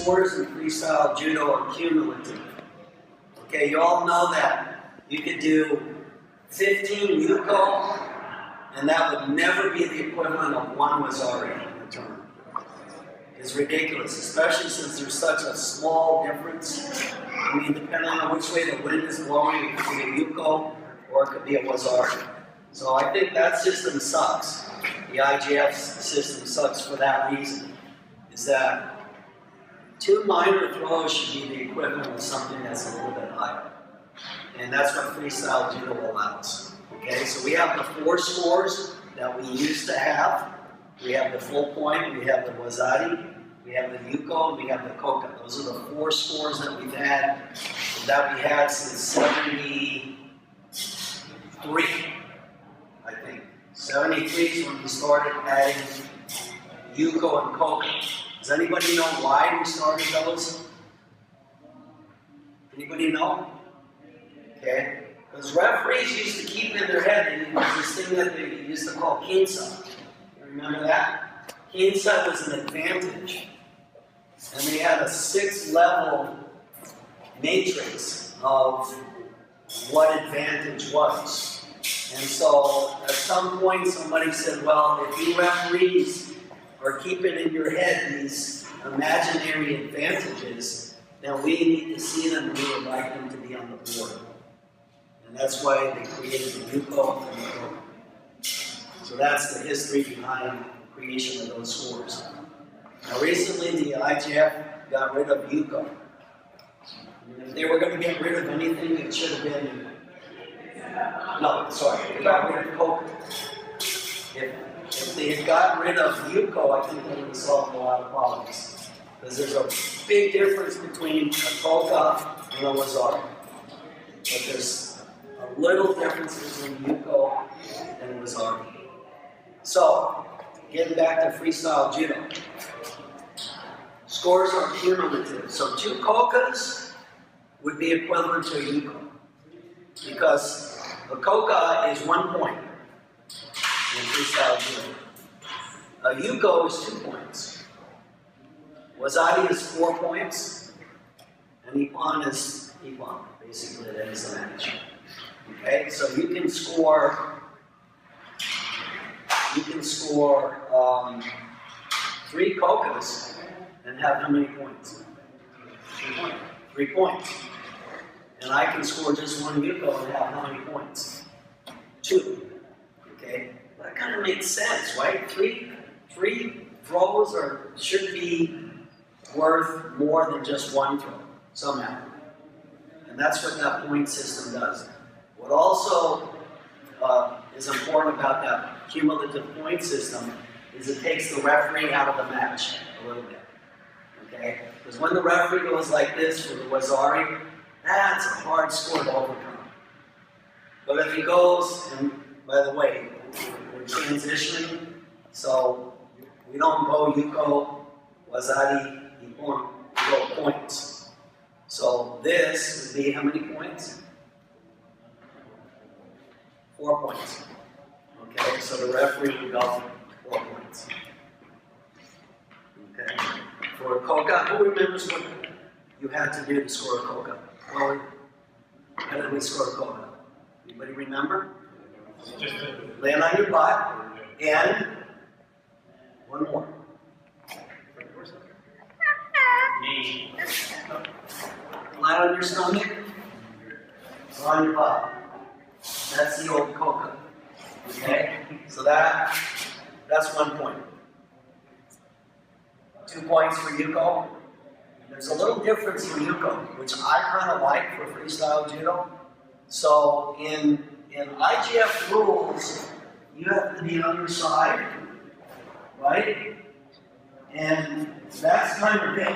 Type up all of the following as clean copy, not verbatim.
scores in freestyle judo are cumulative. Okay, you all know that you could do 15 yuko, and that would never be the equivalent of one wazari in the term. It's ridiculous, especially since there's such a small difference. I mean, depending on which way the wind is blowing, it could be a yuko or it could be a wazari. So I think that system sucks. The IGF system sucks for that reason. Is that 2 minor throws should be the equivalent of something that's a little bit higher. And that's what freestyle judo allows. Okay, so we have the 4 scores that we used to have. We have the full point, we have the wazari, we have the yuko, and we have the koka. Those are the 4 scores that we've had, since 73, I think. 73 is when we started adding yuko and koka. Does anybody know why we started those? Anybody know? Okay. Because referees used to keep in their head, and there's this thing that they used to call kinsa. You remember that? Kinsa was an advantage. And they had a 6-level matrix of what advantage was. And so at some point somebody said, well, if you referees are keeping in your head these imaginary advantages, then we need to see them and we would like them to be on the board. And that's why they created the yuko and the koka. So that's the history behind the creation of those scores. Now recently the IGF got rid of yuko. And if they were going to get rid of anything, it should have been, they got rid of koka. If they had gotten rid of yuko, I think they would have solved a lot of problems. Because there's a big difference between a koka and a wazari. But there's a little difference between yuko and wazari. So, getting back to freestyle judo. Scores are cumulative. So 2 kokas would be equivalent to a yuko. Because a koka is 1 point in freestyle judo. A yuko is 2 points. Wazari is 4 points. And ippon is ippon. Basically, that is the match. Okay, so you can score 3 kokas and have how many points? 3 points. And I can score just 1 yuko and have how many points? 2. Okay, that kind of makes sense, right? 3 throws should be worth more than just 1 throw somehow. And that's what that point system does. What also is important about that cumulative point system is it takes the referee out of the match a little bit. Okay? Because when the referee goes like this for the wazari, that's a hard score to overcome. But if he goes, and by the way, we're transitioning, so we don't go yuko, wazari, ippon, we go points. So this would be how many points? 4 points. Okay, so the referee would go 4 points. Okay. For a koka, who remembers what you had to do to score a koka? Well, how did we score a koka? Anybody remember? Land on your butt, and one more. Flat on your stomach, or on your butt. That's the old koka. Okay? So that's 1 point. 2 points for yuko. There's a little difference for yuko, which I kind of like for freestyle judo. So in IGF rules, you have to be on your side, right? And that's kind of big.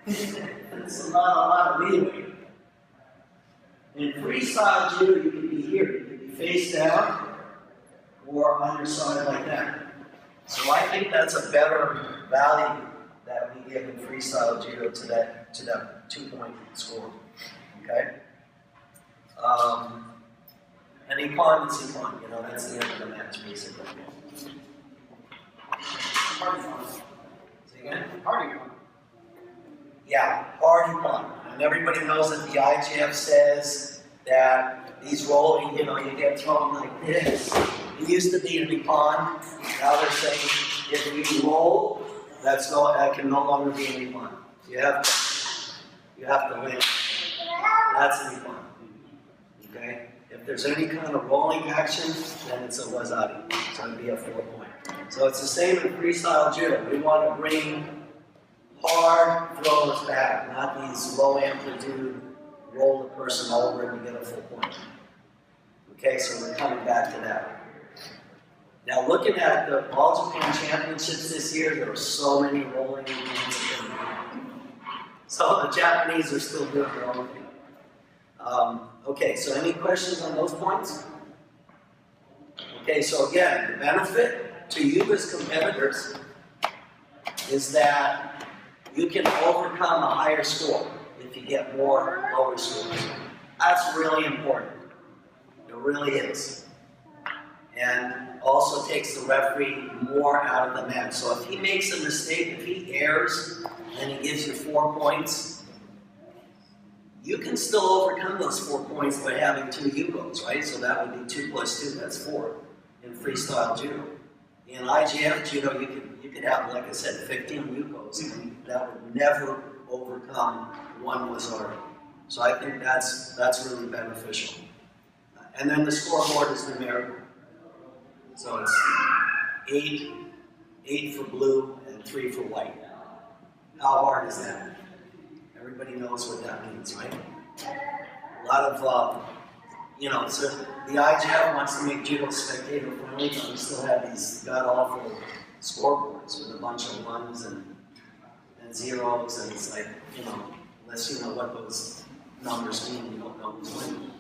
It's not a lot of leeway. In freestyle judo, you can be here. You can be face down or on your side like that. So I think that's a better value that we give in freestyle judo to that 2-point score. Okay? And ippon is ippon, that's the end of the match basically. Party fun. Say again? Party fun. Yeah, hard ippon. And everybody knows that the IGF says that these rolling, you get thrown like this. It used to be an ippon. Now they're saying if you roll, that can no longer be an ippon. You have to land. That's an ippon. Okay? If there's any kind of rolling action, then it's a wazari. So it'd be a 4-point. So it's the same in freestyle judo. We want to bring hard throws back, not these low amplitude, roll the person over and you get a full point. Okay, so we're coming back to that. Now looking at the All Japan Championships this year, there were so many rolling games. So the Japanese are still doing their own thing. Okay, so any questions on those points? Okay, so again, the benefit to you as competitors is that you can overcome a higher score if you get more lower scores. That's really important. It really is. And also takes the referee more out of the match. So if he makes a mistake, if he errs, and he gives you 4 points, you can still overcome those 4 points by having 2 yugos, right? So that would be 2 plus 2, that's 4 in freestyle judo. In IGF judo, you could have, like I said, 15 yugos, and that would never overcome 1 wazari. So I think that's really beneficial. And then the scoreboard is numerical. So it's 8 for blue and 3 for white. How hard is that? Everybody knows what that means, right? A lot of, so the IGF wants to make judo spectator friendly, but we still have these god-awful scoreboards with a bunch of 1s and 0s, and it's like, unless you know what those numbers mean, you don't know who's winning.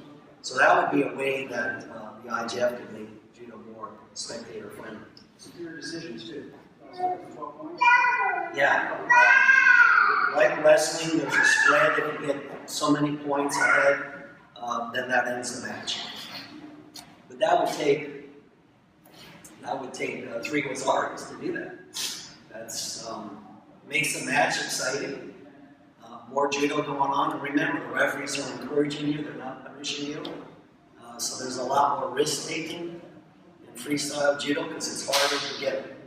So that would be a way that the IGF could make judo more spectator friendly. Superior decisions too. Yeah. Like wrestling, there's a spread. If you get so many points ahead, then that ends the match. But that would take 3 wazaris to do that. That's makes the match exciting. More judo going on. And remember, the referees are encouraging you; they're not punishing you. So there's a lot more risk taking in freestyle judo because it's harder to get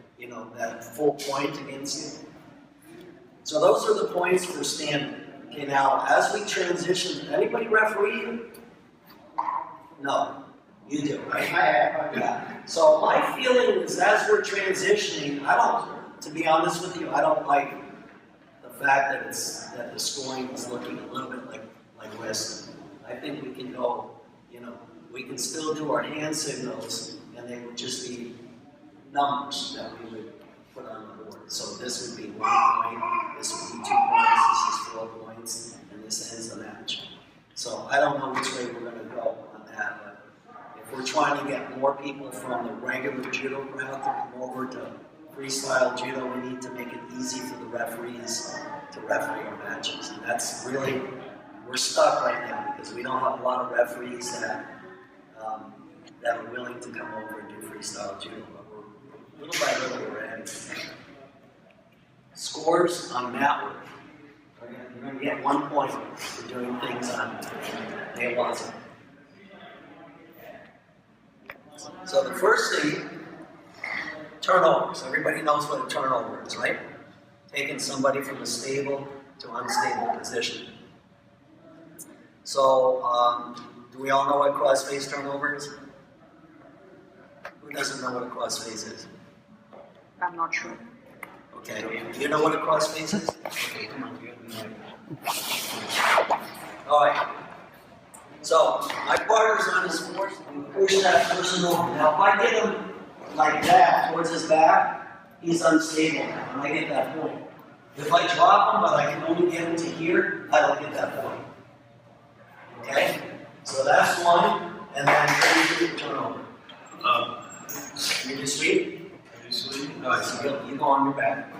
that full point against you. So those are the points for standing. Okay, now as we transition, anybody referee you? No, you do, right? Yeah. So my feeling is as we're transitioning, to be honest with you, I don't like the fact that the scoring is looking a little bit like wrestling. I think we can go, we can still do our hand signals, and they would just be numbers that we would put on the board. So this would be 1 point, this would be 2 points, this is 4 points, and this ends the match. So I don't know which way we're going to go on that, but if we're trying to get more people from the regular judo crowd to come over to freestyle judo, we need to make it easy for the referees to referee our matches. And that's really, we're stuck right now because we don't have a lot of referees that are willing to come over and do freestyle judo. But little by little, we're adding. Scores on mat work. You're going to get 1 point for doing things on Newaza. So the first thing, turnovers. Everybody knows what a turnover is, right? Taking somebody from a stable to unstable position. So, do we all know what cross-face turnover is? Who doesn't know what a cross-face is? I'm not sure. Okay, do you know what a cross-face is? Okay, come on. All right. So, my partner's on his force, and push that person over. Now, if I get him like that towards his back, he's unstable now, and I get that point. If I drop him, but I can only get him to here, I don't get that point. Okay? So that's 1, and then you do turnover. You do sweep? I do sweep. Alright, so you go on your back.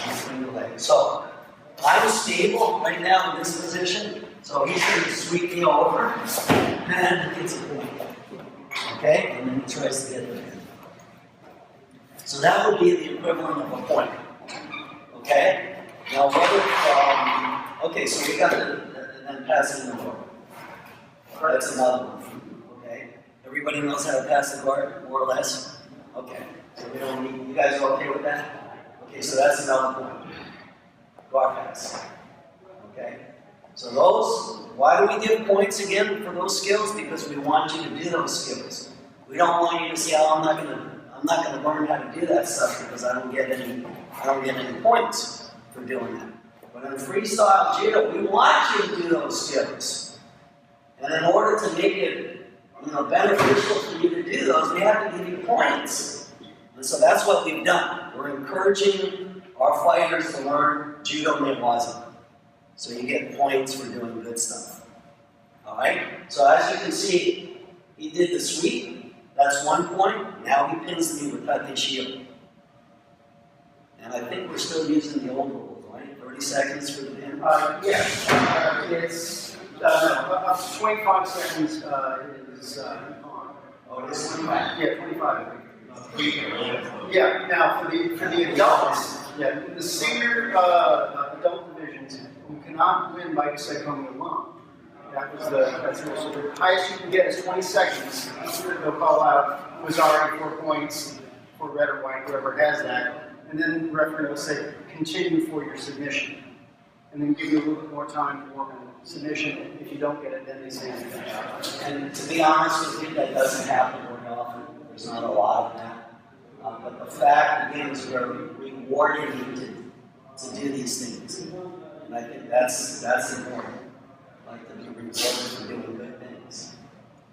And swing your leg. So, I'm stable right now in this position, so he's going to sweep me over, and he gets a point. Okay? And then he tries to get it in. So that would be the equivalent of a point. Okay? Now what if Okay, so we got and then passing the guard. That's another one. Okay. Everybody knows how to pass the guard, more or less? Okay. So we don't need, you guys are okay with that? Okay, so that's another point. Guard pass. Okay. So those, why do we give points again for those skills? Because we want you to do those skills. We don't want you to say, oh, I'm not gonna learn how to do that stuff because I don't get any points for doing that. But in freestyle judo, we want you to do those skills. And in order to make it, beneficial for you to do those, we have to give you points. And so that's what we've done. We're encouraging our fighters to learn judo newaza. So you get points for doing good stuff. All right? So as you can see, he did the sweep. That's 1 point. Now he pins me with tate shield. And I think we're still using the old rules, right? 30 seconds for the pin? It's up to 25 seconds is on. Oh, it is 25? Yeah, 25. Yeah, now for the adults, the senior adult divisions, you cannot win by Saikomi alone. That's the highest you can get is 20 seconds. They'll call out was already 4 points for red or white, whoever has that. And then the referee will say, continue for your submission. And then give you a little bit more time for submission. If you don't get it, then they say anything. And to be honest with you, that doesn't happen very often. There's not a lot of that. But the fact, again, is we're rewarding you to do these things. And I think that's important. Like to be rewarded for doing good things.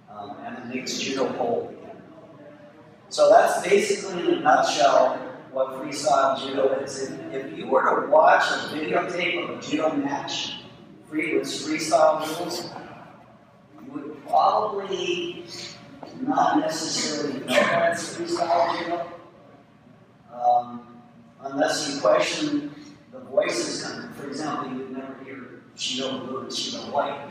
And it makes judo whole again. So that's basically in a nutshell what freestyle judo is. If you were to watch a videotape of a judo match with freestyle rules, you would probably not necessarily know that's freestyle judo, unless you question the voices coming. For example, you would never hear Shido blue and Shido white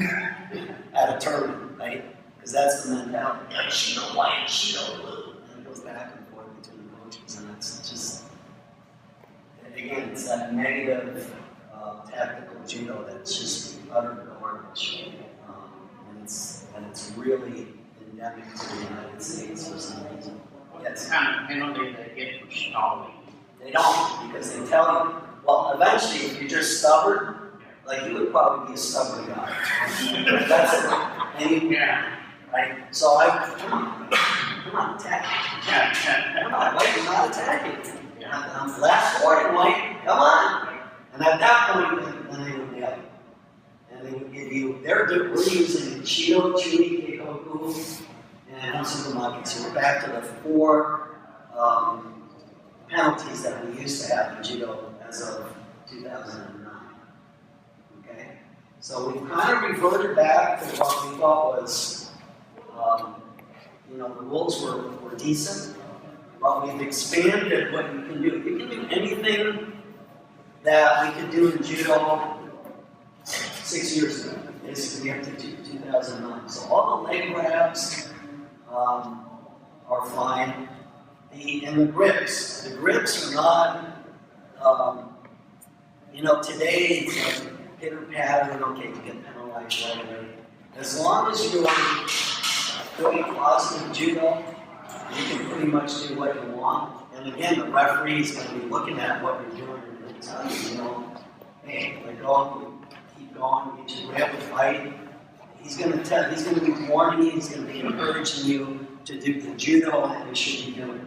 at a tournament, right? Because that's the mentality. Yeah, Shido white, Shido blue. And it goes back and forth between the coaches, and it's just, again, it's that negative tactical judo that's just utter garbage. And it's really endemic to the United States for some reason. That's kind of penalty they get for stalling. They don't, because they tell you, well, eventually, if you're just stubborn, like you would probably be a stubborn guy. That's it. And you, right? So come on, attack. Come on, why are you not attacking? I'm last warning, Mike, come on. And at that point, then they would nail you. And they would give you, we're using Shido, Chui, Keikoku, and Hansukumaki. So we're back to the 4 penalties that we used to have in judo as of 2009. Okay? So we've kind of reverted back to what we thought was, the rules were decent, but we've expanded what you can do. You can do anything that we could do in judo 6 years ago, basically up to 2009. So all the leg grabs are fine. And the grips are not, today it's like pitter patter, okay, you get penalized right away. As long as you're doing positive judo, you can pretty much do what you want. And again, the referee is going to be looking at what you're doing and going to tell you, hey, keep going, get your grab to fight. He's going to be warning you, he's going to be encouraging you to do the judo that you should be doing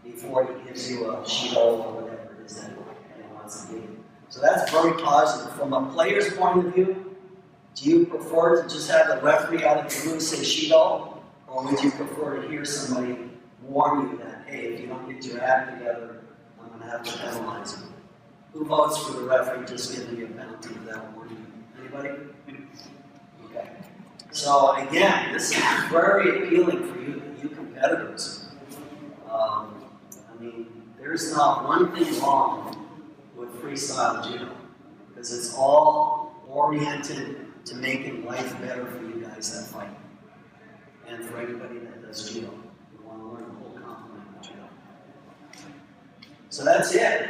before he gives you a Shido or whatever it is that he wants to give you. So that's very positive. From a player's point of view, do you prefer to just have the referee out of the blue say Shido, or would you prefer to hear somebody warn you that, hey, if you don't get your act together, I'm going to have to penalize you? Who votes for the referee just giving you a penalty without warning you? Anybody? Okay. So again, this is very appealing for you competitors. There's not one thing wrong with freestyle judo, because it's all oriented to making life better for you guys that fight, and for anybody that does judo. We want to learn the whole complement of judo. So that's it.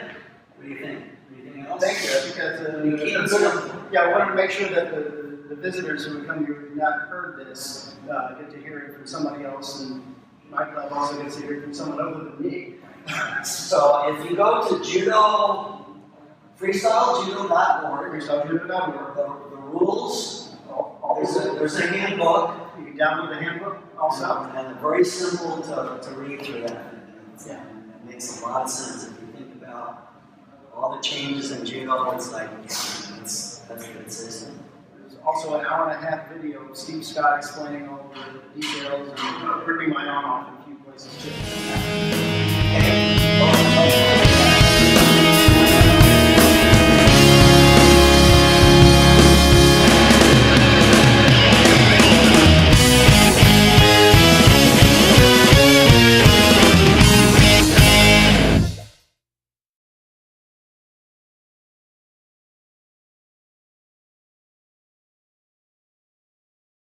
What do you think? Anything else? Thank you. Yes, because You keep it simple. yeah, I wanted to make sure that the visitors who would come here who have not heard this get to hear it from somebody else, and my club also gets to hear it from someone other than me. So if you go to freestylejudo.org, freestylejudo.org. the rules, there's a handbook, You can download the handbook also. and it's very simple to read through that. Yeah. It makes a lot of sense if you think about all the changes in judo. It's like that's a good system. There's also an hour and a half video of Steve Scott explaining all the details and ripping my arm off in a few places too. Okay.